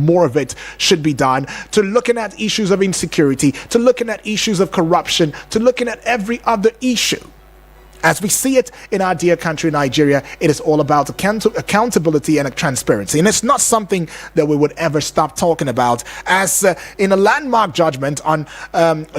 more of it should be done, to looking at issues of insecurity, to looking at issues of corruption, to looking at every other issue. As we see it in our dear country, Nigeria, it is all about accountability and transparency. And it's not something that we would ever stop talking about. As in a landmark judgment on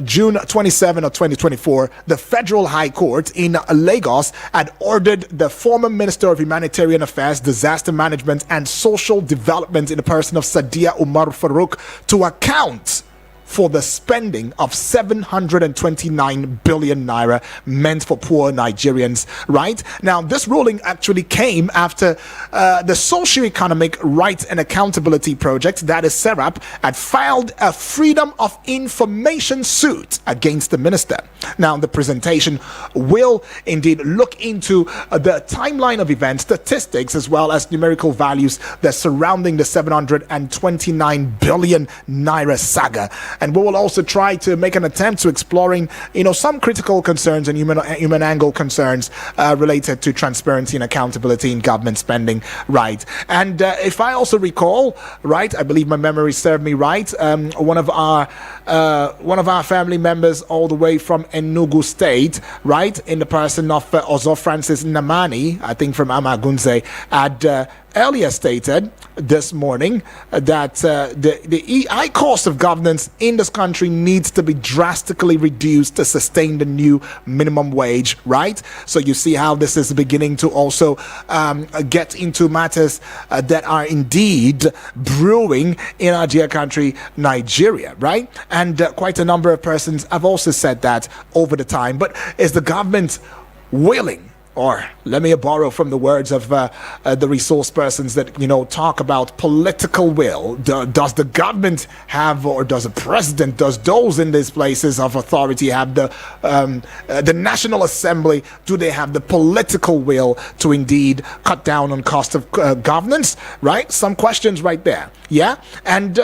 June 27 of 2024, the Federal High Court in Lagos had ordered the former Minister of Humanitarian Affairs, Disaster Management and Social Development in the person of Sadiya Umar Farouk to account for the spending of 729 billion naira meant for poor Nigerians, right? Now, this ruling actually came after the Socio-Economic Rights and Accountability Project, that is SERAP, had filed a Freedom of Information suit against the minister. Now, the presentation will indeed look into the timeline of events, statistics, as well as numerical values that surrounding the 729 billion naira saga. And we will also try to make an attempt to exploring, some critical concerns and human angle concerns related to transparency and accountability in government spending, right? And if I also recall, right, I believe my memory served me right. One of our family members, all the way from Enugu State, right, in the person of Ozo Francis Namani, I think from Amagunze, had earlier stated this morning that the high cost of governance in this country needs to be drastically reduced to sustain the new minimum wage, right? So you see how this is beginning to also get into matters that are indeed brewing in our dear country, Nigeria, right? And quite a number of persons have also said that over the time. But is the government willing? Or let me borrow from the words of the resource persons that talk about political will. Does the government have, or does the president, does those in these places of authority have the National Assembly? Do they have the political will to indeed cut down on cost of governance? Right? Some questions right there. Yeah, and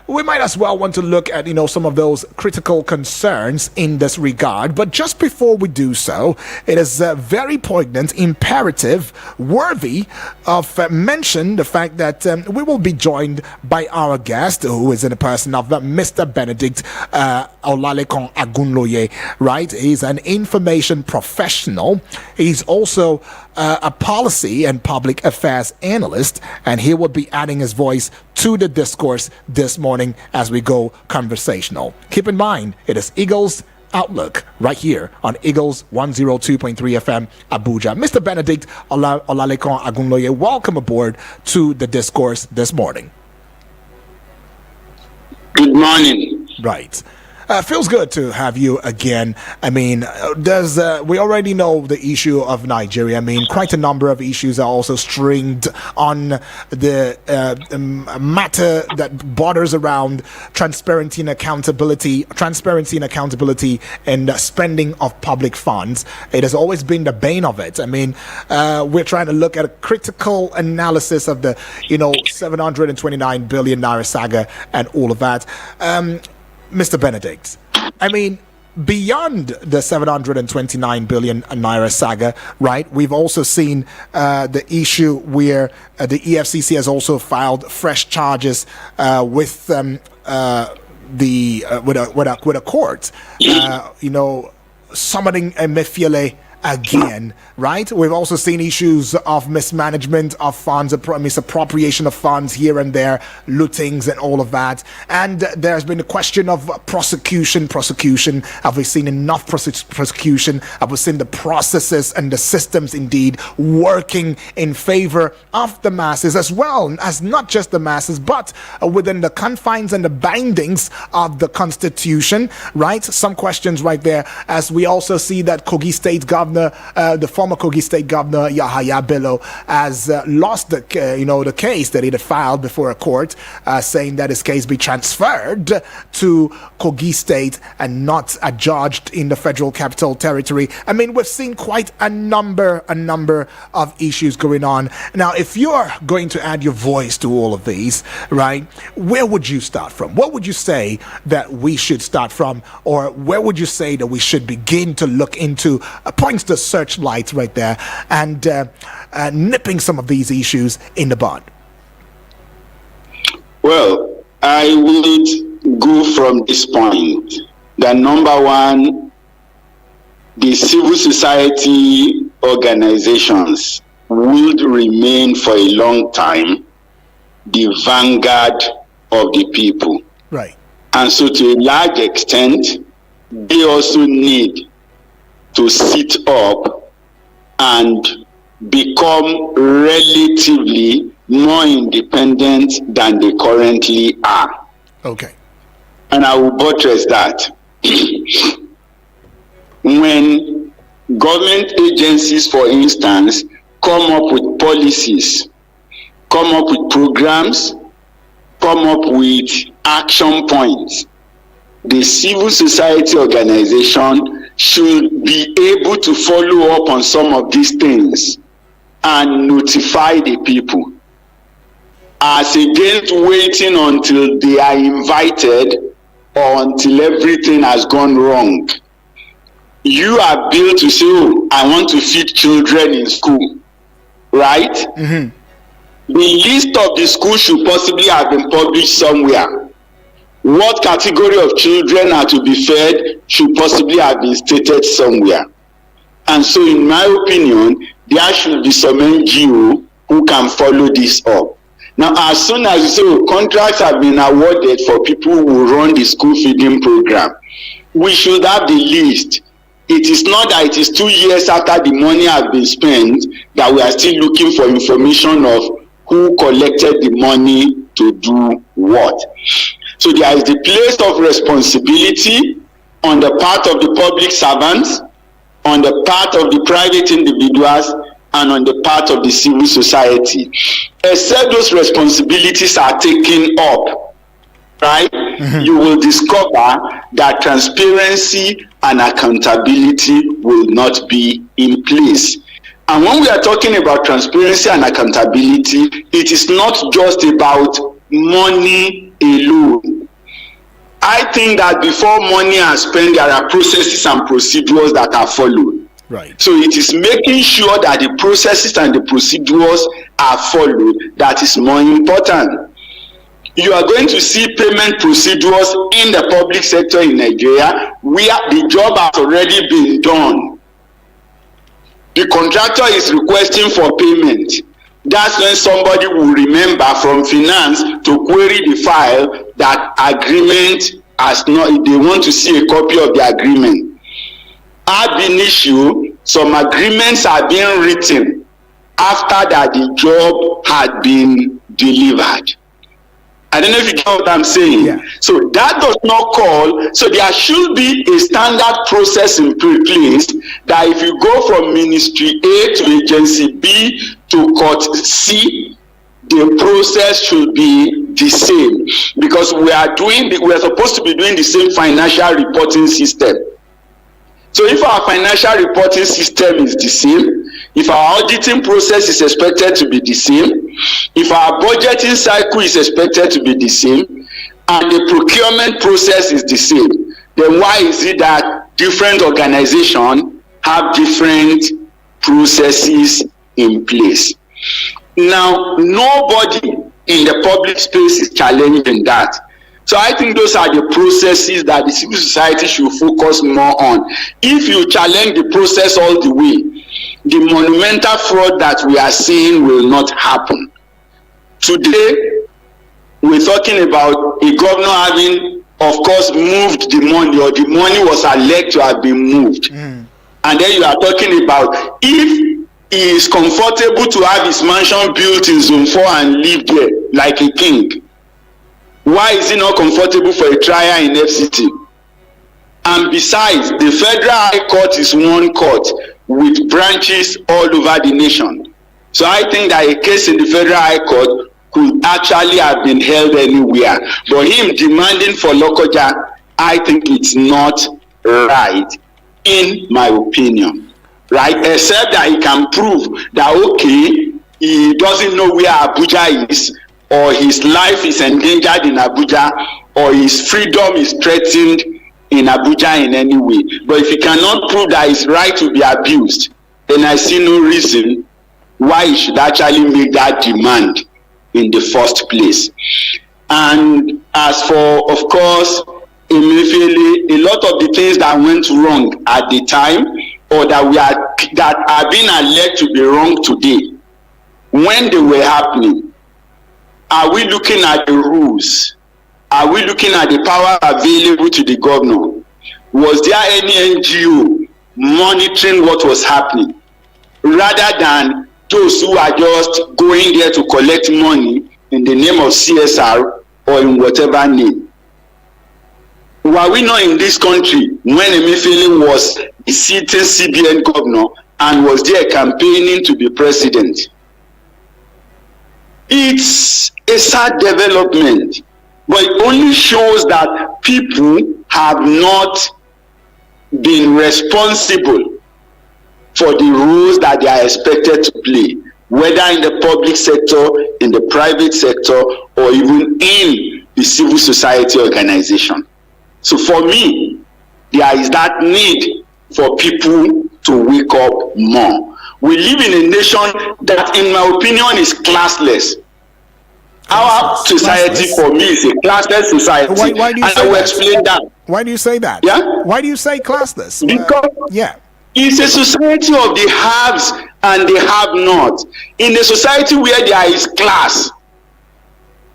we might as well want to look at some of those critical concerns in this regard. But just before we do so, it is very poignant, imperative, worthy of mention the fact that we will be joined by our guest, who is in the person of Mr. Benedict Olalekan Agunloye, right? He's an information professional. He's also a policy and public affairs analyst, and he will be adding his voice to the discourse this morning as we go conversational. Keep in mind, it is Eagles Outlook right here on Eagles 102.3 FM Abuja. Mr. Benedict Olalekan Agunloye, welcome aboard to the discourse this morning. Good morning. Right. Feels good to have you again. I mean, we already know the issue of Nigeria. I mean, quite a number of issues are also stringed on the matter that borders around transparency and accountability and spending of public funds. It has always been the bane of it. I mean, we're trying to look at a critical analysis of the, 729 billion naira saga and all of that. Mr. Benedict, I mean, beyond the 729 billion naira saga, right? We've also seen the issue where the EFCC has also filed fresh charges with a court, summoning Emefiele again, right? We've also seen issues of mismanagement of funds, misappropriation of funds here and there, lootings and all of that. And there's been a question of prosecution. Have we seen enough prosecution? Have we seen the processes and the systems indeed working in favor of the masses, as well as not just the masses, but within the confines and the bindings of the Constitution, right? Some questions right there, as we also see that Kogi State Governor, the former Kogi State Governor Yahaya Bello, has lost the case that he had filed before a court, saying that his case be transferred to Kogi State and not adjudged in the Federal Capital Territory. I mean, we've seen quite a number of issues going on. Now, if you're going to add your voice to all of these, right, where would you start from? What would you say that we should start from, or where would you say that we should begin to look into points the searchlight right there and nipping some of these issues in the bud? Well, I would go from this point that number one, the civil society organizations would remain for a long time the vanguard of the people. Right. And so to a large extent, they also need to sit up and become relatively more independent than they currently are. Okay. And I will buttress that. When government agencies, for instance, come up with policies, come up with programs, come up with action points, the civil society organization should be able to follow up on some of these things and notify the people, as against waiting until they are invited or until everything has gone wrong. You are billed to say, oh, I want to feed children in school, right? Mm-hmm. The list of the school should possibly have been published somewhere. What category of children are to be fed should possibly have been stated somewhere. And so in my opinion, there should be some NGO who can follow this up. Now, as soon as you say, oh, contracts have been awarded for people who run the school feeding program, we should have the list. It is not that it is 2 years after the money has been spent that we are still looking for information of who collected the money to do what. So there is the place of responsibility on the part of the public servants, on the part of the private individuals, and on the part of the civil society. Except those responsibilities are taken up, right? Mm-hmm. You will discover that transparency and accountability will not be in place. And when we are talking about transparency and accountability, it is not just about money alone. I think that before money is spent, there are processes and procedures that are followed. Right. So it is making sure that the processes and the procedures are followed that is more important. You are going to see payment procedures in the public sector in Nigeria where the job has already been done. The contractor is requesting for payment. That's when somebody will remember from finance to query the file that agreement has not, they want to see a copy of the agreement. Ab initio, some agreements are being written after that the job had been delivered. I don't know if you get what I'm saying. Yeah. So that does not call, so there should be a standard process in place that if you go from ministry A to agency B to court C, the process should be the same, because we are supposed to be doing the same financial reporting system. So if our financial reporting system is the same, if our auditing process is expected to be the same, if our budgeting cycle is expected to be the same, and the procurement process is the same, then why is it that different organizations have different processes in place? Now, nobody in the public space is challenging that. So I think those are the processes that the civil society should focus more on. If you challenge the process all the way, the monumental fraud that we are seeing will not happen. Today, we're talking about a governor having, of course, moved the money, or the money was alleged to have been moved. And then you are talking about if he is comfortable to have his mansion built in Zone 4 and live there like a king, why is he not comfortable for a trial in FCT? And besides, the Federal High Court is one court with branches all over the nation. So I think that a case in the Federal High Court could actually have been held anywhere. But him demanding for Lokoja, I think it's not right, in my opinion. Right? Except that he can prove that, okay, he doesn't know where Abuja is, or his life is endangered in Abuja, or his freedom is threatened in Abuja in any way. But if he cannot prove that his right to be abused, then I see no reason why he should actually make that demand in the first place. And as for, of course, Emefiele, a lot of the things that went wrong at the time, or that are being alleged to be wrong today, when they were happening, are we looking at the rules? Are we looking at the power available to the governor? Was there any NGO monitoring what was happening, rather than those who are just going there to collect money in the name of CSR or in whatever name? Were we not in this country when Emefiele was the sitting CBN governor and was there campaigning to be president? It's a sad development, but it only shows that people have not been responsible for the roles that they are expected to play, whether in the public sector, in the private sector, or even in the civil society organization. So for me, there is that need for people to wake up more. We live in a nation that, in my opinion, is classless. Our society, for me, is a classless society. Why do you and say I will that? explain that. Why do you say that? Yeah? Why do you say classless? Because it's a society of the haves and the have-not. In a society where there is class,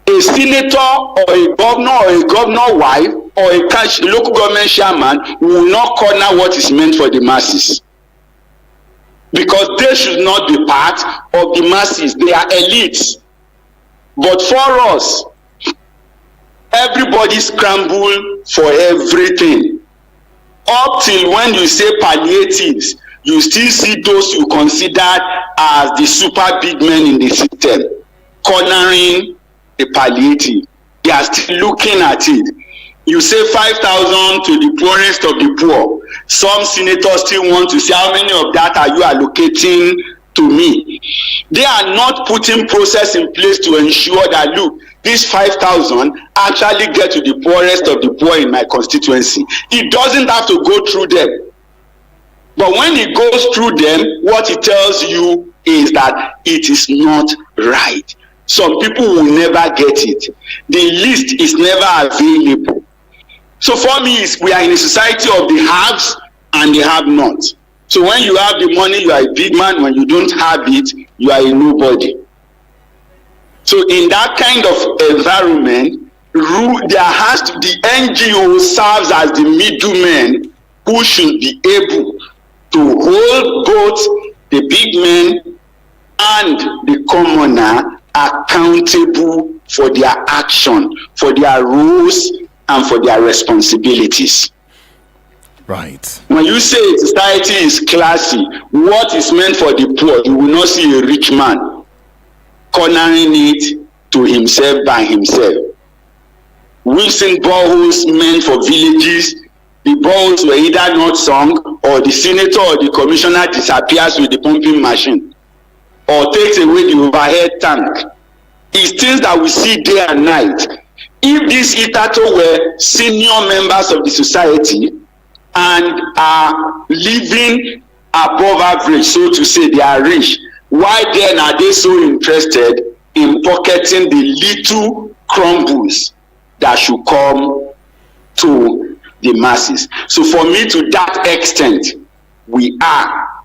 a senator or a governor wife or a local government chairman will not corner what is meant for the masses, because they should not be part of the masses. They are elites. But for us, everybody scramble for everything. Up till when you say palliatives, you still see those you consider as the super big men in the system cornering the palliative. They are still looking at it. You say 5,000 to the poorest of the poor. Some senators still want to say, how many of that are you allocating to me? They are not putting process in place to ensure that, look, these 5,000 actually get to the poorest of the poor in my constituency. It doesn't have to go through them. But when it goes through them, what it tells you is that it is not right. Some people will never get it. The list is never available. So for me, we are in a society of the haves and the have-nots. So when you have the money, you are a big man. When you don't have it, you are a nobody. So in that kind of environment, there has to, the NGO serves as the middleman who should be able to hold both the big men and the commoner accountable for their action, for their rules, and for their responsibilities. Right. When you say society is classy, what is meant for the poor, you will not see a rich man cornering it to himself by himself. We've seen boreholes meant for villages. The boreholes were either not sunk, or the senator or the commissioner disappears with the pumping machine, or takes away the overhead tank. It's things that we see day and night. If these Itato were senior members of the society and are living above average, so to say, they are rich, why then are they so interested in pocketing the little crumbles that should come to the masses? So for me, to that extent, we are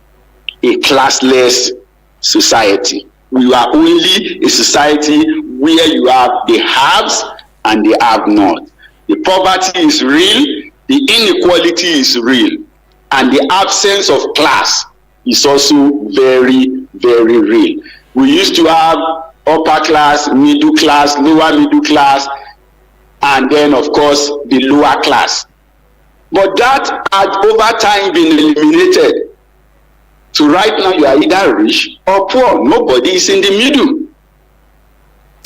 a classless society. We are only a society where you have the haves and the have-not. The poverty is real, the inequality is real, and the absence of class is also very, very real. We used to have upper class, middle class, lower middle class, and then of course the lower class. But that had over time been eliminated. So right now you are either rich or poor. Nobody is in the middle.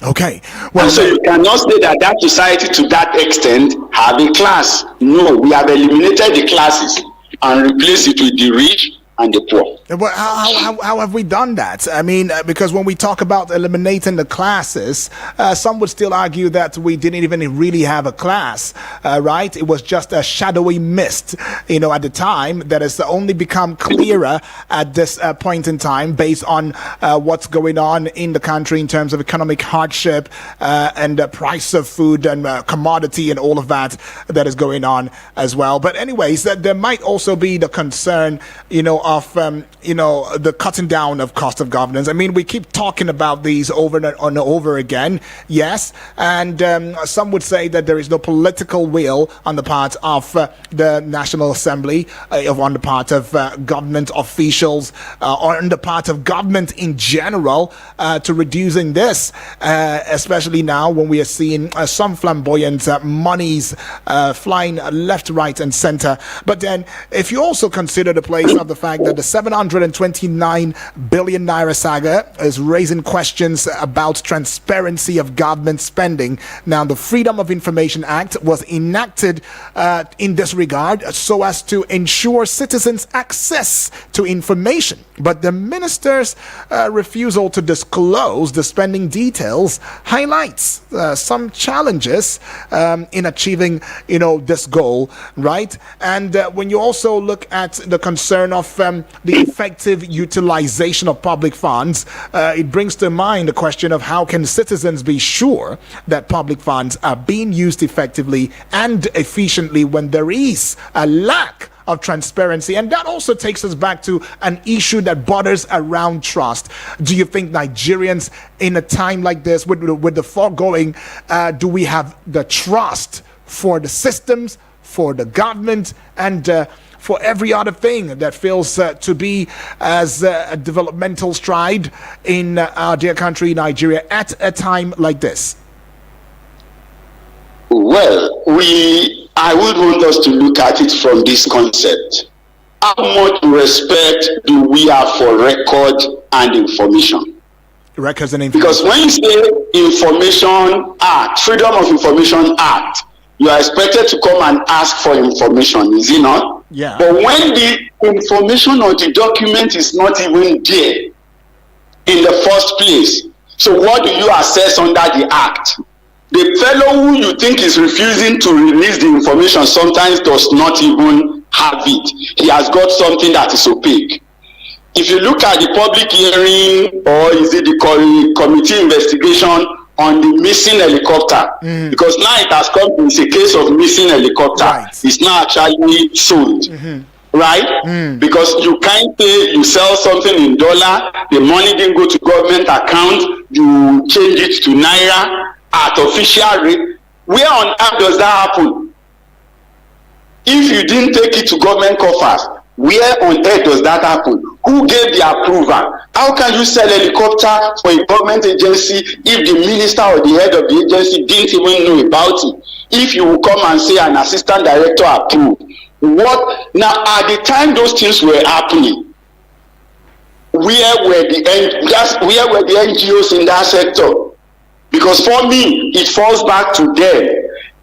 Okay. Well, and so you cannot say that society to that extent have a class. No, we have eliminated the classes and replaced it with the rich and the poor. But how have we done that? I mean, because when we talk about eliminating the classes, some would still argue that we didn't even really have a class, right? It was just a shadowy mist, at the time, that has only become clearer at this point in time based on what's going on in the country in terms of economic hardship and the price of food and commodity and all of that is going on as well. But anyways, there might also be the concern, of the cutting down of cost of governance. I mean, we keep talking about these over and over again, yes, and some would say that there is no political will on the part of the National Assembly, on the part of government officials, or on the part of government in general, to reducing this, especially now when we are seeing some flamboyant monies flying left, right, and center. But then, if you also consider the place of the fact that the 729 billion naira saga is raising questions about transparency of government spending. Now, the Freedom of Information Act was enacted in this regard so as to ensure citizens' access to information. But the minister's refusal to disclose the spending details highlights some challenges in achieving, this goal, right? And when you also look at the concern of the effective utilization of public funds, it brings to mind the question of how can citizens be sure that public funds are being used effectively and efficiently when there is a lack of transparency. And that also takes us back to an issue that borders around trust. Do you think Nigerians in a time like this, with the foregoing, do we have the trust for the systems, for the government, and for every other thing that feels to be as a developmental stride in our dear country, Nigeria, at a time like this? Well, I would want us to look at it from this concept. How much respect do we have for record and information? Records and information. Because when you say Information Act, Freedom of Information Act, you are expected to come and ask for information, is it not? Yeah. But when the information or the document is not even there in the first place, so what do you assess under the act? The fellow who you think is refusing to release the information sometimes does not even have it. He has got something that is opaque. If you look at the public hearing, or is it the committee investigation on the missing helicopter, because now it has come, it's a case of missing helicopter. Right. It's now actually sold. Right? Because you can't pay, you sell something in dollar, the money didn't go to government account, you change it to naira at official rate. Where on earth does that happen? If you didn't take it to government coffers, where on earth does that happen? Who gave the approval? How can you sell a helicopter for a government agency if the minister or the head of the agency didn't even know about it? If you will come and say an assistant director approved, what? Now, at the time those things were happening, where were the NGOs in that sector? Because for me, it falls back to them.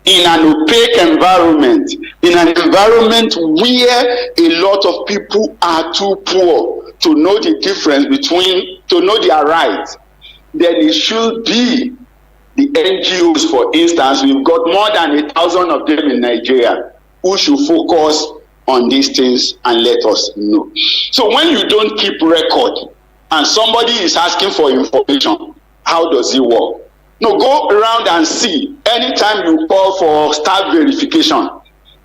In an opaque environment, in an environment where a lot of people are too poor to know the difference between, to know their rights, then it should be the NGOs, for instance. We've got more than 1,000 of them in Nigeria who should focus on these things and let us know. So when you don't keep record and somebody is asking for information, how does it work? No, go around and see. Anytime you call for staff verification,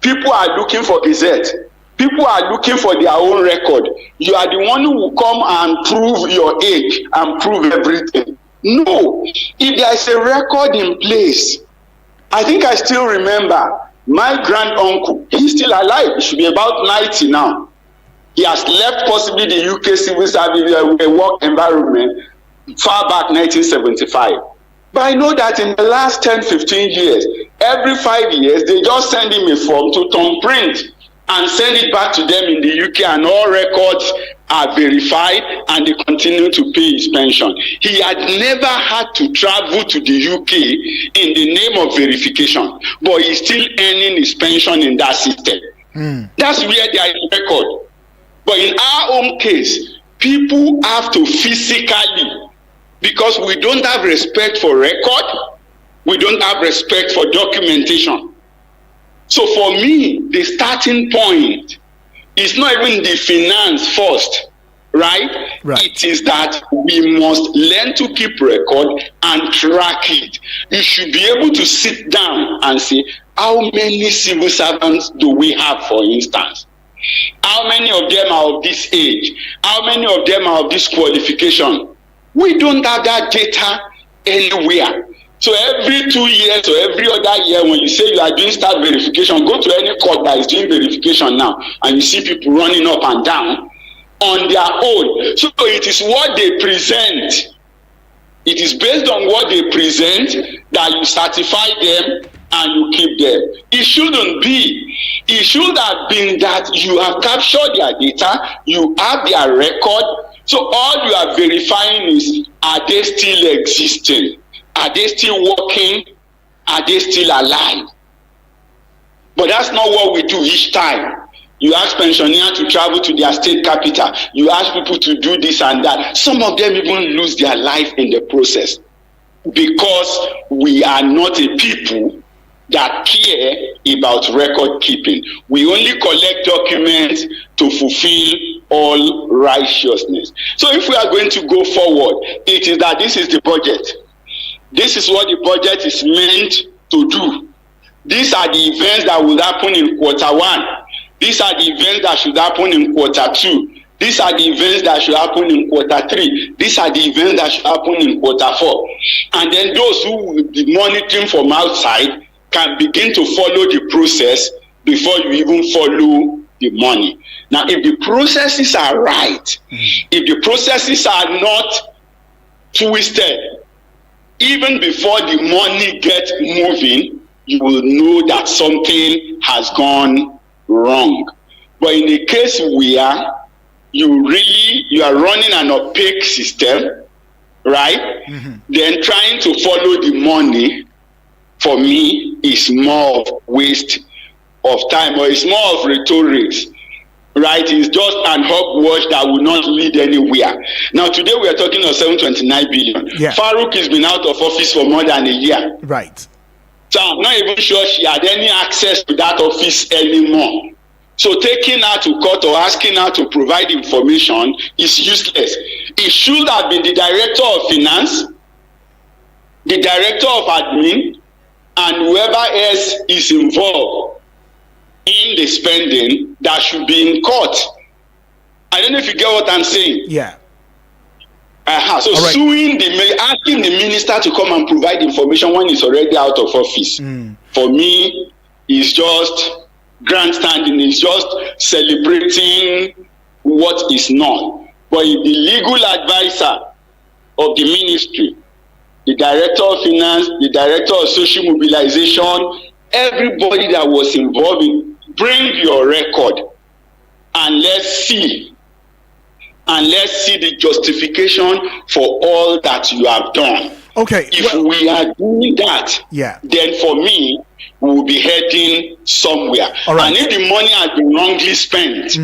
people are looking for Gazette. People are looking for their own record. You are the one who will come and prove your age and prove everything. No, if there is a record in place, I think I still remember my grand uncle, he's still alive, he should be about 90 now. He has left possibly the UK civil service work environment far back 1975. But I know that in the last 10-15 years, every 5 years, they just send him a form to thumbprint and send it back to them in the UK, and all records are verified and they continue to pay his pension. He had never had to travel to the UK in the name of verification, but he's still earning his pension in that system. That's where there is record. But in our own case, people have to physically, because we don't have respect for record, we don't have respect for documentation. So for me, the starting point is not even the finance first, right? It is that we must learn to keep record and track it. You should be able to sit down and say, how many civil servants do we have, for instance? How many of them are of this age? How many of them are of this qualification? We don't have that data anywhere. So every 2 years or every other year, when you say you are doing staff verification, go to any court that is doing verification now, and you see people running up and down on their own. So it is what they present. It is based on what they present that you certify them and you keep them. It shouldn't be. It should have been that you have captured their data, you have their record. So all you are verifying is, are they still existing? Are they still working? Are they still alive? But that's not what we do each time. You ask pensioners to travel to their state capital. You ask people to do this and that. Some of them even lose their life in the process because we are not a people that care about record keeping. We only collect documents to fulfill all righteousness. So if we are going to go forward, it is that this is the budget. This is what the budget is meant to do. These are the events that will happen in Q1. These are the events that should happen in Q2. These are the events that should happen in Q3. These are the events that should happen in Q4. And then those who will be monitoring from outside can begin to follow the process before you even follow the money. Now, if the processes are right, if the processes are not twisted, even before the money gets moving, you will know that something has gone wrong. But in the case where you are running an opaque system, right? Then trying to follow the money, for me, is more of waste of time, or it's more of rhetorics, right? It's just an hogwash that will not lead anywhere. Now, today we are talking of 729 billion. Yeah. Farouk has been out of office for more than a year. Right. So I'm not even sure she had any access to that office anymore. So taking her to court or asking her to provide information is useless. It should have been the director of finance, the director of admin, and whoever else is involved in the spending that should be in court. I don't know if you get what I'm saying. Yeah. So right. Asking the minister to come and provide information when he's already out of office, for me, is just grandstanding. It's just celebrating what is not. But if the legal advisor of the ministry, the director of finance, the director of social mobilization, everybody that was involved in, bring your record and let's see the justification for all that you have done. Okay. If we are doing that, then for me, we will be heading somewhere. All right. And if the money has been wrongly spent,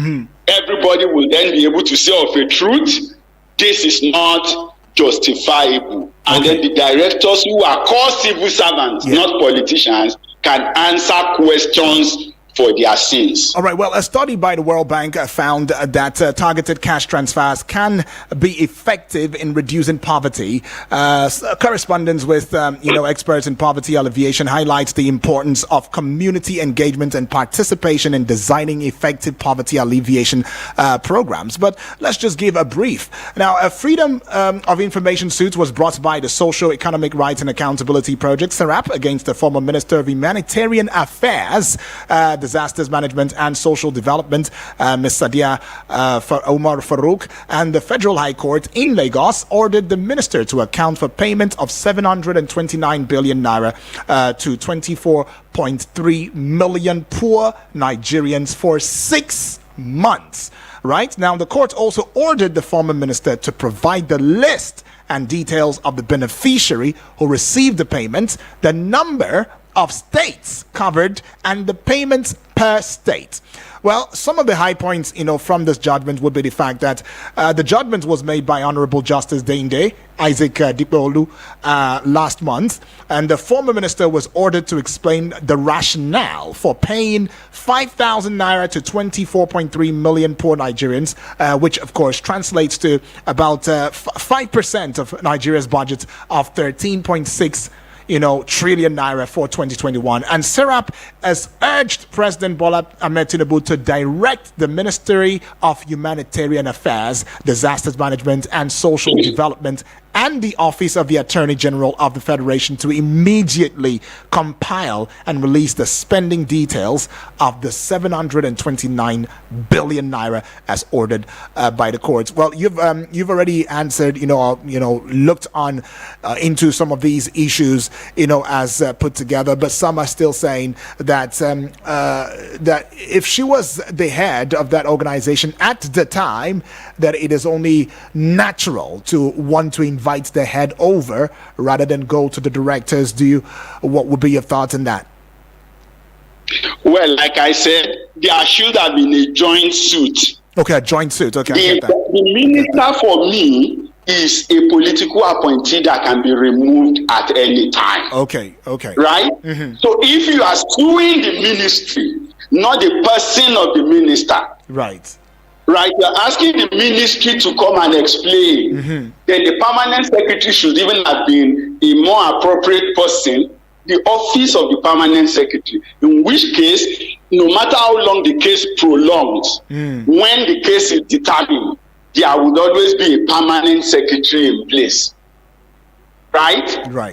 everybody will then be able to say of a truth, this is not justifiable. And then the directors who are called civil servants, not politicians, can answer questions for their sins. All right. Well, a study by the World Bank found that targeted cash transfers can be effective in reducing poverty. Correspondence with experts in poverty alleviation highlights the importance of community engagement and participation in designing effective poverty alleviation programs. But let's just give a brief. Now, a Freedom of Information suit was brought by the Social Economic Rights and Accountability Project, SERAP, against the former Minister of Humanitarian Affairs, Disasters Management and Social Development, Ms. Sadia Omar Farouk, and the Federal High Court in Lagos ordered the minister to account for payment of 729 billion naira to 24.3 million poor Nigerians for 6 months. Right now, the court also ordered the former minister to provide the list and details of the beneficiary who received the payment, the number of states covered and the payments per state. Well, some of the high points, from this judgment would be the fact that the judgment was made by Honorable Justice Deinde Isaac Dipolu last month, and the former minister was ordered to explain the rationale for paying 5,000 naira to 24.3 million poor Nigerians, which of course translates to about 5% of Nigeria's budget of 13.6 trillion naira for 2021. And SERAP has urged President Bola Ahmed Tinubu to direct the Ministry of Humanitarian Affairs, Disasters Management and Social Development and the Office of the Attorney General of the Federation to immediately compile and release the spending details of the 729 billion naira as ordered by the courts. Well, you've already answered, looked on into some of these issues, as put together, but some are still saying that that if she was the head of that organization at the time, that it is only natural to want to invite the head over rather than go to the directors. What would be your thoughts on that? Well, like I said, there should have been a joint suit. Okay, a joint suit. Okay. The minister for me is a political appointee that can be removed at any time. Okay. Right? Mm-hmm. So if you are suing the ministry, not the person of the minister. Right, you're asking the ministry to come and explain. Mm-hmm. Then the permanent secretary should even have been a more appropriate person, the office of the permanent secretary. In which case, no matter how long the case prolongs, when the case is determined, there would always be a permanent secretary in place. Right?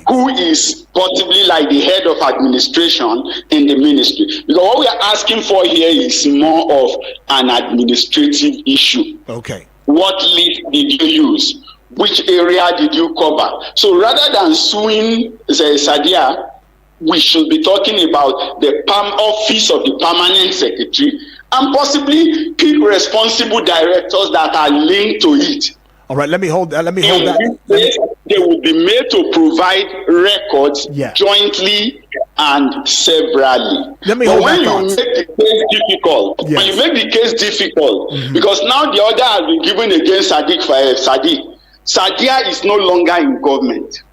Who is possibly like the head of administration in the ministry. Because what we are asking for here is more of an administrative issue. Okay. What list did you use? Which area did you cover? So rather than suing Sadia, we should be talking about the office of the permanent secretary and possibly pick responsible directors that are linked to it. All right, let me hold that. They will be made to provide records jointly and severally. Let me hold when that you make the case difficult, when you make the case difficult, because now the order has been given against Sadiq. Sadia is no longer in government.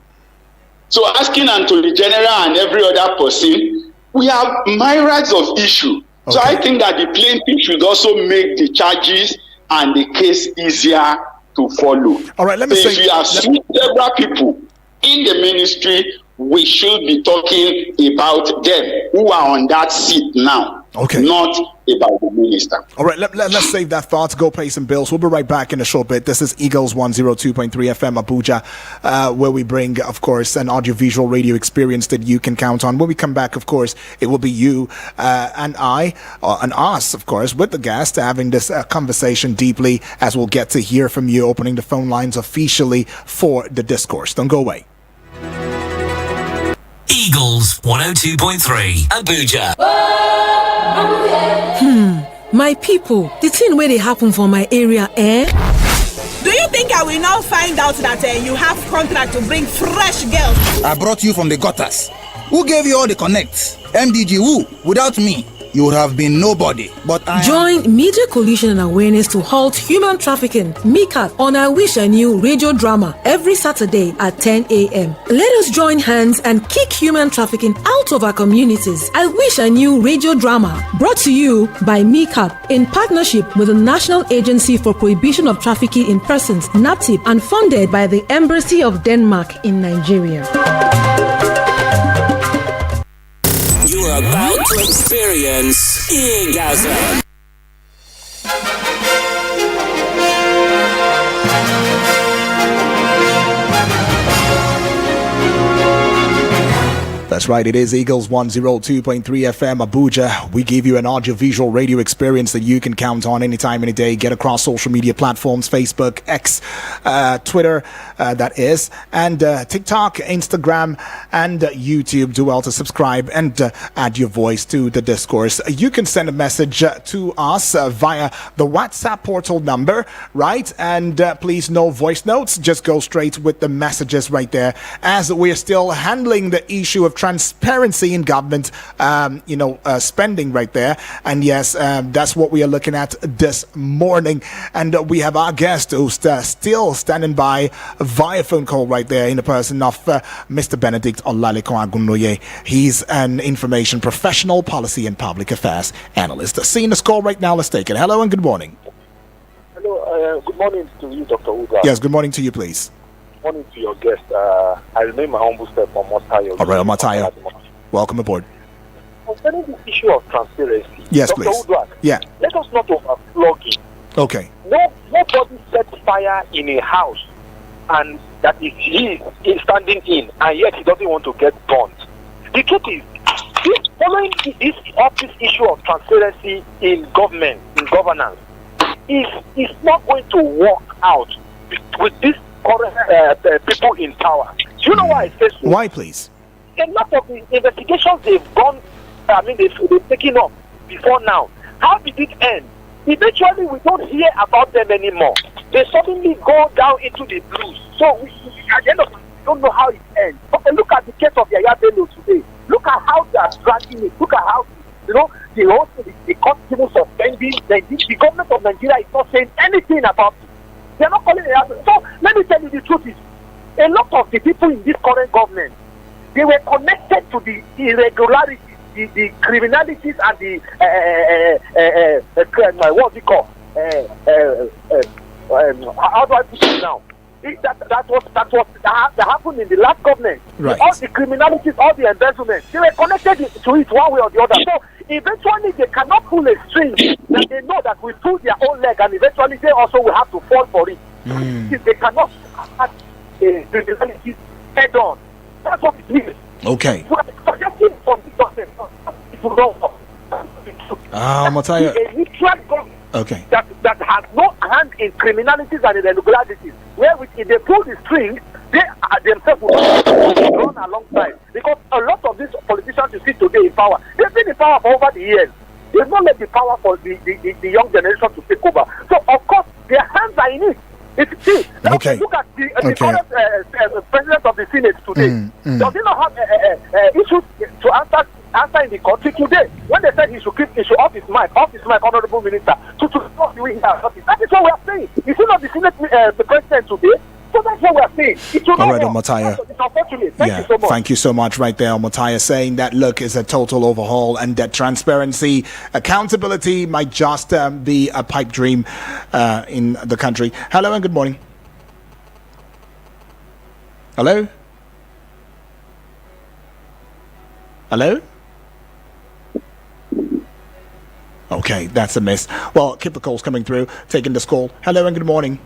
So asking Attorney General and every other person, we have myriads of issue. Okay. So I think that the plaintiff should also make the charges and the case easier to follow. All right, let me say, if you have several people in the ministry, we should be talking about them who are on that seat now. Okay. Not about the minister. All right, let's save that thought. Go pay some bills. We'll be right back in a short bit. This is Eagles 102.3 FM Abuja, where we bring, of course, an audiovisual radio experience that you can count on. When we come back, of course, it will be you and I, and us, of course, with the guest, having this conversation deeply, as we'll get to hear from you, opening the phone lines officially for the discourse. Don't go away. Eagles 102.3 Abuja. My people, the thing where they happen for my area, Do you think I will now find out that you have contract to bring fresh girls? I brought you from the gutters. Who gave you all the connects? MDG who? Without me, you would have been nobody. But Join Media Coalition and Awareness to Halt Human Trafficking, MICAT, on I Wish I Knew radio drama every Saturday at 10 a.m. Let us join hands and kick human trafficking out of our communities. I Wish I Knew radio drama, brought to you by MICAT in partnership with the National Agency for Prohibition of Trafficking in Persons, NAPTIP, and funded by the Embassy of Denmark in Nigeria. You are about to experience Eargasm. That's right, it is Eagles 102.3 FM Abuja. We give you an audiovisual radio experience that you can count on anytime, any day. Get across social media platforms, Facebook, X, Twitter, that is, and TikTok, Instagram, and YouTube. Do well to subscribe and add your voice to the discourse. You can send a message to us via the WhatsApp portal number, right? And please, no voice notes. Just go straight with the messages right there, as we are still handling the issue of transparency in government, spending right there. And yes, that's what we are looking at this morning. And we have our guest who's still standing by via phone call right there in the person of Mr. Benedict Olaleko Agunoye. He's an information professional, policy and public affairs analyst. Seeing the call right now, let's take it. Hello and good morning. Hello, good morning to you, Dr. Uga. Yes, good morning to you, please. Good morning to your guest. I remain my humble step from Omotayo. All right, Omotayo. Welcome aboard. Concerning the issue of transparency, yes, Dr. please. Udwak, yeah. Let us not overflog it. Okay. Nobody sets fire in a house and that he is standing in, and yet he doesn't want to get burnt. The truth is, following this issue of transparency in government, in governance, is not going to work out with these current people in power. Do you know why I say so? Why, please? A lot of the investigations they've taken up before now. How did it end? Eventually, we don't hear about them anymore. They suddenly go down into the blues. So, at the end of it, we don't know how it ends. Okay, look at the case of Yaya Bello today. Look at how they are dragging it. Look at how, the court even suspending. The government of Nigeria is not saying anything about it. They are not calling it out. So, let me tell you the truth is, a lot of the people in this current government, they were connected to the irregularities, the criminalities and the what do you call how do I put it now? That happened in the last government. Right. All the criminalities, all the embezzlement, they were connected to it one way or the other. So eventually they cannot pull a string that they know that we pull their own leg, and eventually they also will have to fall for it. They cannot attack criminalities head on. That's what it means. Okay. Matayo. Okay. That has no hand in criminalities and irregularities. Where if they pull the string, they themselves will run alongside. Because a lot of these politicians you see today in power, they've been in power for over the years. They've not let the power for the young generation to take over. So of course their hands are in it. Okay. Look at the current president of the Senate today. Does he not have issues to answer in the country today? When they said he should off his mic, honorable minister, to what do we have? That is what we are saying. Is he not the Senate the president today? So that's what we are saying. All right, Omotayo. It's unfortunate. Thank you so much. Thank you so much right there, Omotayo, saying that, look, it's a total overhaul and that transparency, accountability might just be a pipe dream in the country. Hello and good morning. Hello? Hello? Okay, that's a miss. Well, keep the calls coming through. Taking this call. Hello and good morning.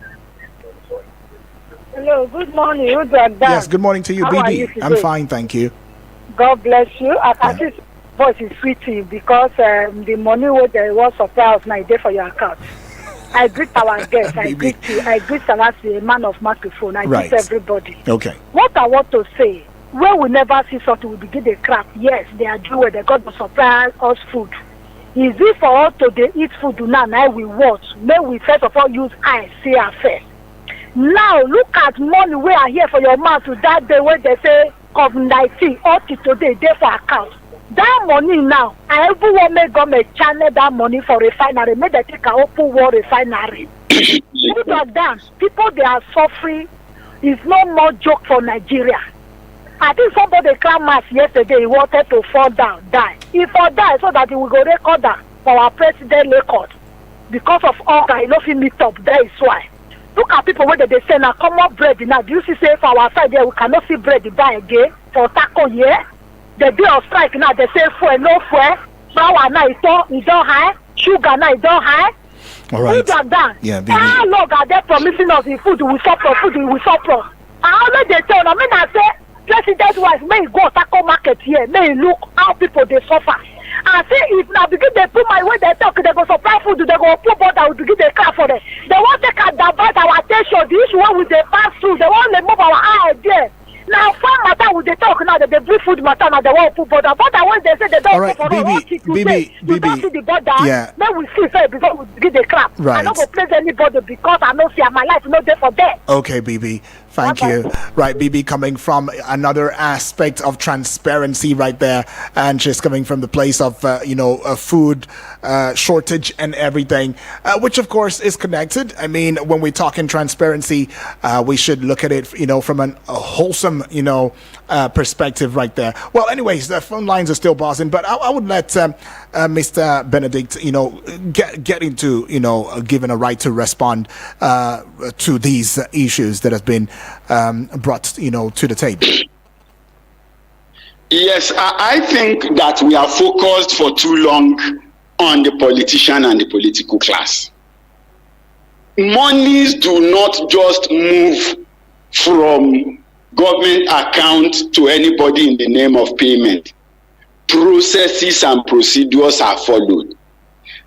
Hello, good morning. Yes, good morning to you, How BB. I'm fine, thank you. God bless you. I think voice is sweet to you because the money where there was surprise now is there for your account. I greet our guests. I greet you. I greet Salasi, a man of microphone. I greet everybody. Okay. What I want to say, when we never see something, we begin to crack. Yes, they are doing they got to supply us food. Is it for us to eat food now we watch? May we first of all use eyes, see our face. Now look at money we are here for your mouth to that day when they say COVID-19 up to today they for account. That money now, everyone may go may channel that money for refinery, may they take an open war refinery. Look at that. People they are suffering. It's no more joke for Nigeria. I think somebody climb mass yesterday, he wanted to fall down, die. He fall die so that he will go record that for our president record. Because of all that, he no fit meet up, that is why. Look at people where they say now common bread now. Do you see say for our side there we cannot see bread buy again for taco here? The day of strike now they say fuel no fuel, flour now it don't high, sugar now it don't high. All right. Things like that. Yeah, how long are they promising us the food we surplus? How long they tell? I mean I say president wise may he go taco market here, may he look how people they suffer. I say if now begin they put my way they talk, they go supply food, they go put border, we begin they cry for them. They want to divert our attention, the issue when we they pass through, they want to move our eye there. Now farm matter with they talk now that they bring food matter now they want to put border. But when they say they don't All right, for Bibi, all today. Bibi, You don't see the border. yeah. Then we see first before we begin the crap. Right. I don't go praise anybody because I know see my life no there for them. Okay, BB. Thank you. Right, BB coming from another aspect of transparency right there. And she's coming from the place of, food shortage and everything, which of course is connected. I mean, when we talk in transparency, we should look at it, from a wholesome, perspective right there. Well, anyways, the phone lines are still buzzing, but I would let Mr. Benedict, get into, given a right to respond to these issues that have been brought, to the table. Yes, I think that we are focused for too long on the politician and the political class. Monies do not just move from government account to anybody in the name of payment. Processes and procedures are followed.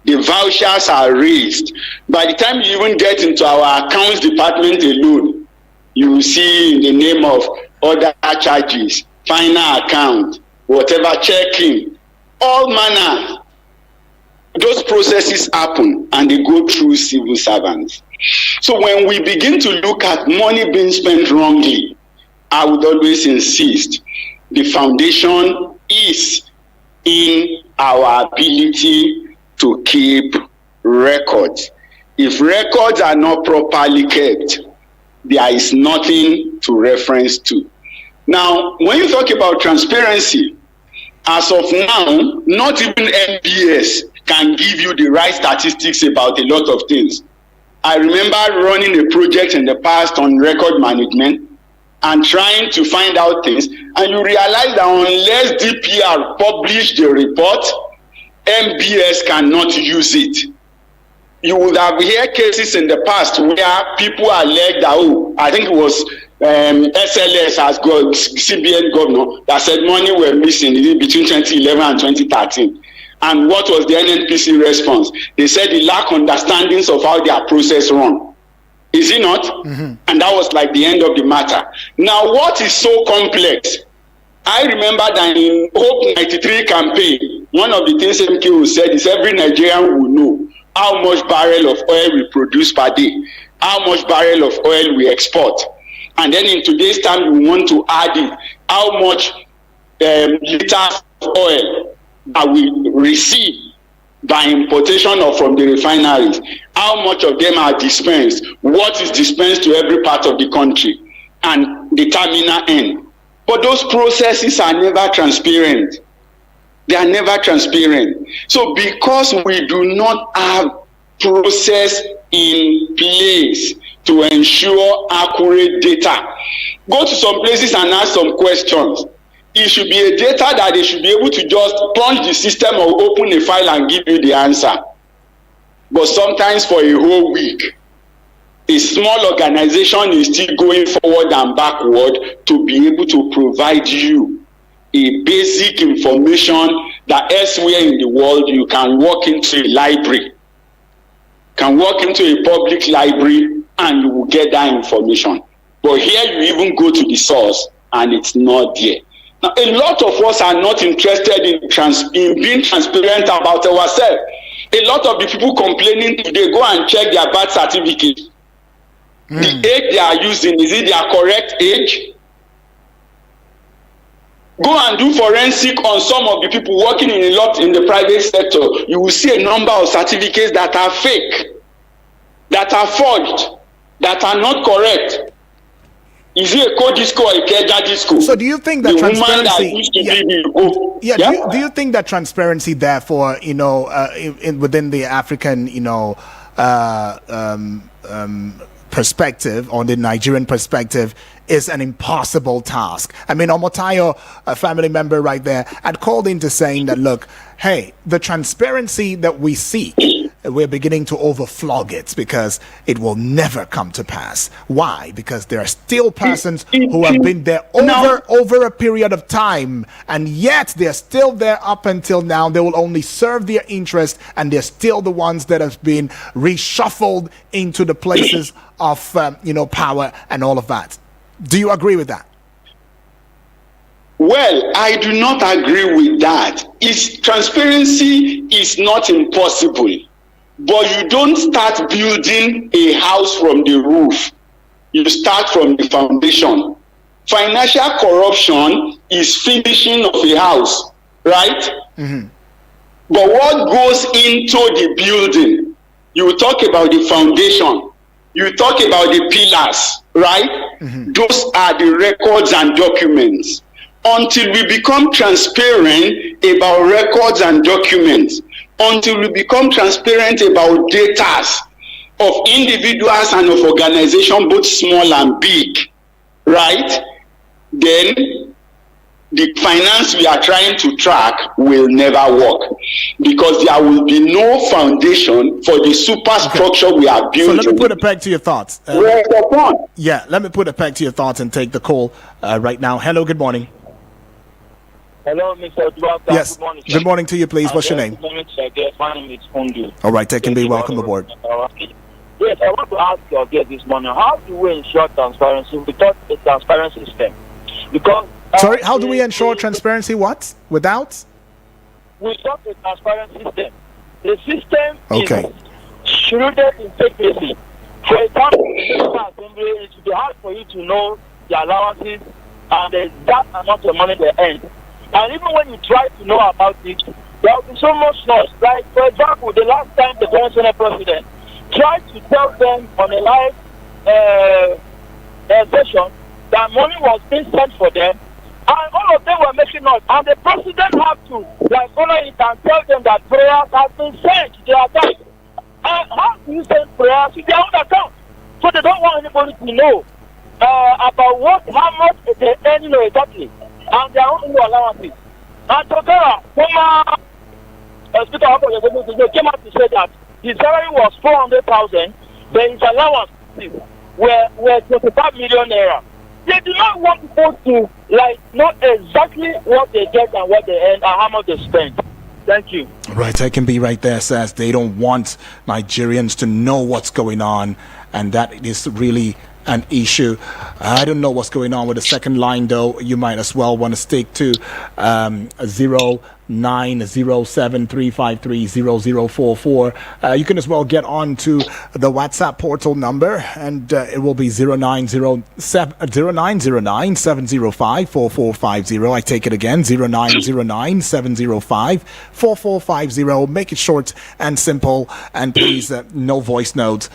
The vouchers are raised. By the time you even get into our accounts department alone, you will see in the name of other charges, final account, whatever, checking, all manner. Those processes happen and they go through civil servants. So when we begin to look at money being spent wrongly, I would always insist the foundation is in our ability to keep records. If records are not properly kept, there is nothing to reference to. Now, when you talk about transparency, as of now, not even NBS can give you the right statistics about a lot of things. I remember running a project in the past on record management and trying to find out things, and you realize that unless DPR publish the report, MBS cannot use it. You would have heard cases in the past where people alleged that, I think it was SLS as CBN governor that said money were missing between 2011 and 2013. And what was the NNPC response? They said they lack understandings of how their process run. Is it not? Mm-hmm. And that was like the end of the matter. Now, what is so complex? I remember that in Hope 93 campaign, one of the things MKO said is every Nigerian will know how much barrel of oil we produce per day, how much barrel of oil we export. And then in today's time, we want to add it, how much liters of oil that we receive by importation or from the refineries, how much of them are dispensed, what is dispensed to every part of the country, and the terminal end. But those processes are never transparent. They are never transparent. So because we do not have process in place to ensure accurate data, go to some places and ask some questions. It should be a data that they should be able to just punch the system or open a file and give you the answer. But sometimes for a whole week, a small organization is still going forward and backward to be able to provide you a basic information that elsewhere in the world you can walk into a library, can walk into a public library and you will get that information. But here you even go to the source and it's not there. Now, a lot of us are not interested in being transparent about ourselves. A lot of the people complaining today go and check their birth certificate. The age they are using, is it their correct age? Go and do forensic on some of the people working in the private sector. You will see a number of certificates that are fake, that are forged, that are not correct. Is it a Codisco or a Keja Disco? So do you think that transparency? Do you think that transparency, therefore, within the African, perspective, or the Nigerian perspective, is an impossible task? I mean, Omotayo, a family member right there, had called into saying that, look, hey, the transparency that we seek, we're beginning to overflog it because it will never come to pass. Why? Because there are still persons who have been there over a period of time, and yet they're still there up until now. They will only serve their interest, and they're still the ones that have been reshuffled into the places of power and all of that. Do you agree with that? Well, I do not agree with that. Transparency is not impossible, but you don't start building a house from the roof. You start from the foundation. Financial corruption is finishing of a house, right? Mm-hmm. But what goes into the building? You talk about the foundation. You talk about the pillars, right? Mm-hmm. Those are the records and documents. Until we become transparent about records and documents, until we become transparent about data of individuals and of organizations, both small and big, right? Then the finance we are trying to track will never work, because there will be no foundation for the superstructure we are building. So let me put it back to your thoughts. Yeah, let me put it back to your thoughts and take the call right now. Hello, good morning. Hello, Mr. Dwaka. Yes. Good morning to you, please. What's your name? Good morning, sir. My name is Kundu. All right, Tech and B, welcome aboard. Yes, I want to ask your guest this morning, how do we ensure transparency without a transparent system? Because sorry, how do we ensure transparency? What? Without? Without a transparent system. The system is shrouded in secrecy. For example, in the National Assembly, it should be hard for you to know the allowances and the exact amount of money they earn. And even when you try to know about it, there will be so much noise. Like, for example, the last time the Grand Senate President tried to tell them on a live session that money was being sent for them, and all of them were making noise. And the president had to follow it and tell them that prayers have been sent to their account. And how do you send prayers to their own account? So they don't want anybody to know about how much they earn, exactly, and their own allowances. And Tokera, former Speaker of the came out to say that his salary was 400,000, but his allowances were 25 million naira. They do not want people to know exactly what they get and what they earn and how much they spend. Thank you. Right, I can be right there, says they don't want Nigerians to know what's going on, and that is really an issue. I don't know what's going on with the second line, though. You might as well want to stick to 0907-353-0044. You can as well get on to the WhatsApp portal number, and it will be 0909-705-4450. I take it again, 0909-705-4450. Make it short and simple, and please no voice notes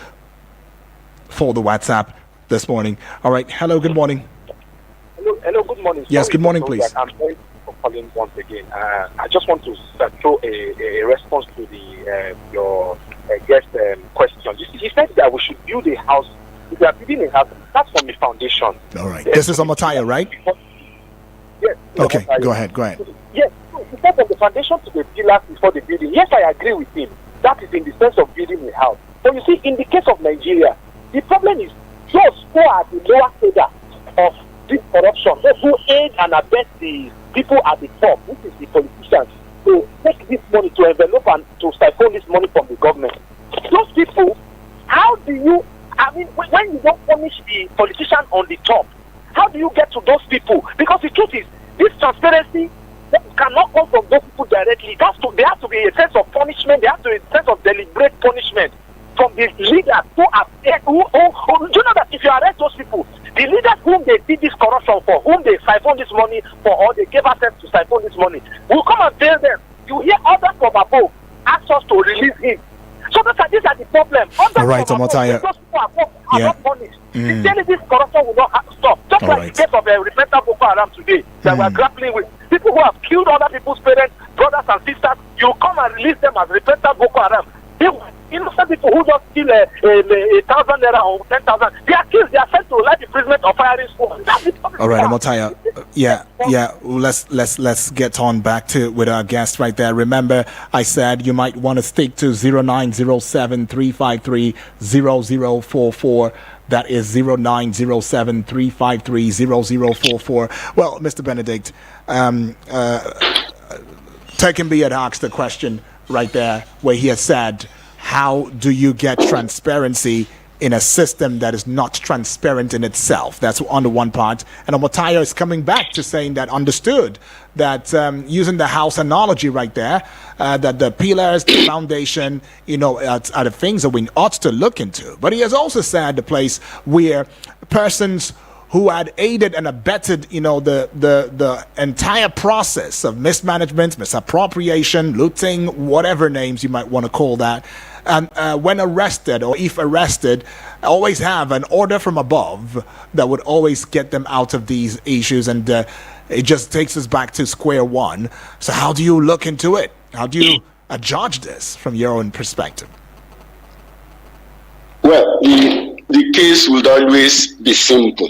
for the WhatsApp this morning. All right. Hello, good morning. Hello, good morning. Yes, good morning, please. I'm sorry for calling once again. I just want to throw a response to your guest question. He said that we should build a house. If we are building a house, that's from the foundation. All right. This is Omotayo, right? Yes. Okay, go ahead. Yes. He said from the foundation to the pillars before the building. Yes, I agree with him. That is in the sense of building a house. But you see, in the case of Nigeria, the problem is those who are the lower cadre of this corruption, those who aid and abet the people at the top, which is the politicians, to take this money, to envelope and to siphon this money from the government. Those people, how do you, when you don't punish the politician on the top, how do you get to those people? Because the truth is, this transparency cannot come from those people directly. There has to be a sense of punishment, there has to be a sense of deliberate punishment from the leaders who do you know that if you arrest those people, the leaders whom they did this corruption for, whom they siphon this money for, or they gave access to siphon this money, will come and tell them. You hear others from above ask us to release him. So these are the problem. All right, Omotayo. Those people are not punished. Sincerely, this corruption will not stop. Just like the case of repentant Boko Haram today that we are grappling with. People who have killed other people's parents, brothers and sisters, you come and release them as repentant Boko Haram. Innocent people who just steal 1,000 naira or 10,000, they are killed. They are sent to life imprisonment or firing school. All right, Omotayo. Yeah. Let's get on back to with our guest right there. Remember, I said you might want to stick to 0907-353-0044. That is 0907-353-0044. Well, Mr. Benedict, Tekenbe had asked the question right there where he has said, how do you get transparency in a system that is not transparent in itself. That's on the one part. And Omotayo is coming back to saying that understood that using the house analogy right there, that the pillars, the foundation, are the things that we ought to look into. But he has also said the place where persons who had aided and abetted, the entire process of mismanagement, misappropriation, looting, whatever names you might want to call that, and when arrested or if arrested, always have an order from above that would always get them out of these issues. And it just takes us back to square one. So how do you look into it? How do you judge this from your own perspective? Well, the case would always be simple,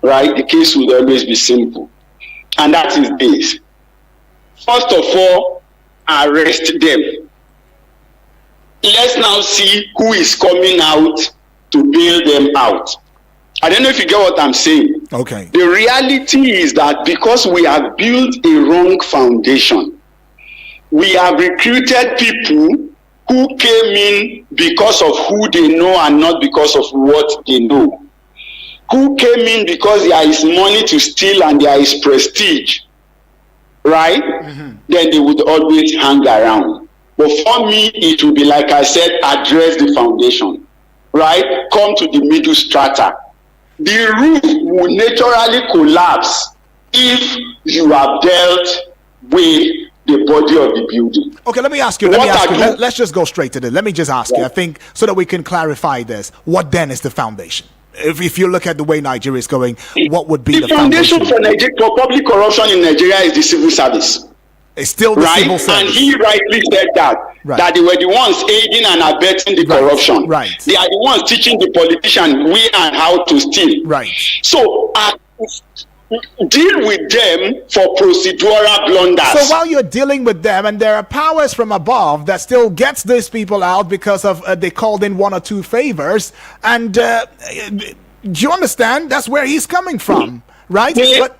right? The case would always be simple. And that is this. First of all, arrest them. Let's now see who is coming out to bail them out. I don't know if you get what I'm saying. Okay. The reality is that because we have built a wrong foundation, we have recruited people who came in because of who they know and not because of what they know. Who came in because there is money to steal and there is prestige, right? Mm-hmm. Then they would always hang around. But for me, it will be like I said, address the foundation, right? Come to the middle strata. The roof will naturally collapse if you have dealt with the body of the building. Okay, let me ask you. Let's just go straight to it. Let me just ask you, I think, so that we can clarify this. What then is the foundation? If you look at the way Nigeria is going, what would be the foundation? For public corruption in Nigeria is the civil service. It's still the civil service. And he rightly said that they were the ones aiding and abetting the corruption. Right. They are the ones teaching the politicians where and how to steal. Right. So deal with them for procedural blunders. So while you're dealing with them, and there are powers from above that still gets these people out because of they called in one or two favors, and do you understand? That's where he's coming from. Right?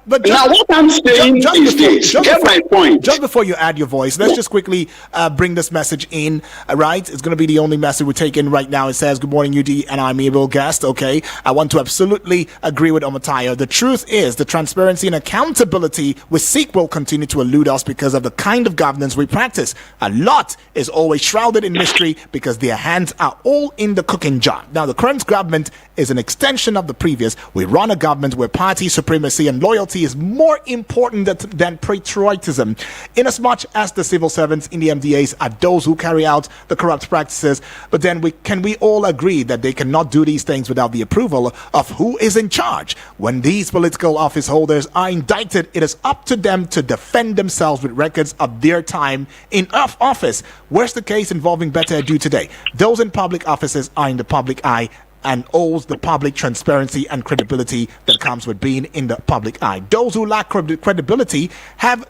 But now what I'm saying is this. Get my point. Just before you add your voice, let's just quickly bring this message in, right? It's going to be the only message we take in right now. It says, good morning, UD, and I'm able guest. Okay. I want to absolutely agree with Omotayo. The truth is the transparency and accountability we seek will continue to elude us because of the kind of governance we practice. A lot is always shrouded in mystery because their hands are all in the cooking jar. Now, the current government is an extension of the previous. We run a government where party supremacy and loyalty is more important than patriotism, inasmuch as the civil servants in the MDAs are those who carry out the corrupt practices. But then can we all agree that they cannot do these things without the approval of who is in charge? When these political office holders are indicted, it is up to them to defend themselves with records of their time in office. Where's the case involving Better Edu today? Those in public offices are in the public eye and owes the public transparency and credibility that comes with being in the public eye. Those who lack credibility have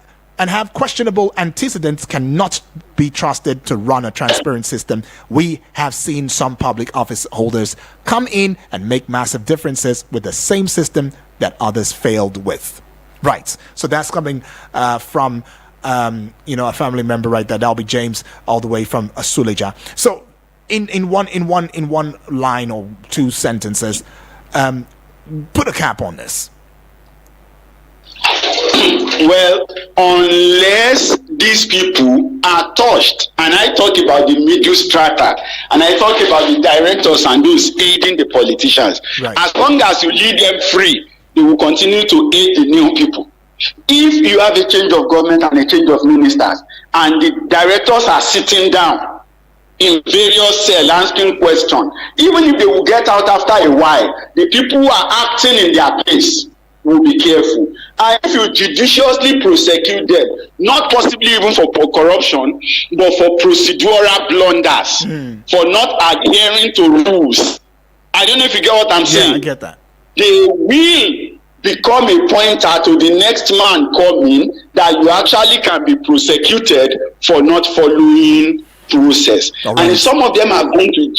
questionable antecedents cannot be trusted to run a transparent system. We have seen some public office holders come in and make massive differences with the same system that others failed with. Right. So that's coming from a family member right there. That'll be James, all the way from Suleja. So in one line or two sentences, put a cap on this. Well, unless these people are touched, and I talk about the middle strata, and I talk about the directors and those aiding the politicians, right. As long as you leave them free, they will continue to aid the new people. If you have a change of government and a change of ministers, and the directors are sitting down in various cells asking questions, even if they will get out after a while, the people who are acting in their place will be careful. And if you judiciously prosecute them, not possibly even for corruption, but for procedural blunders, for not adhering to rules. I don't know if you get what I'm saying. Yeah, I get that. They will become a pointer to the next man coming that you actually can be prosecuted for not following process. Right. And if some of them are going to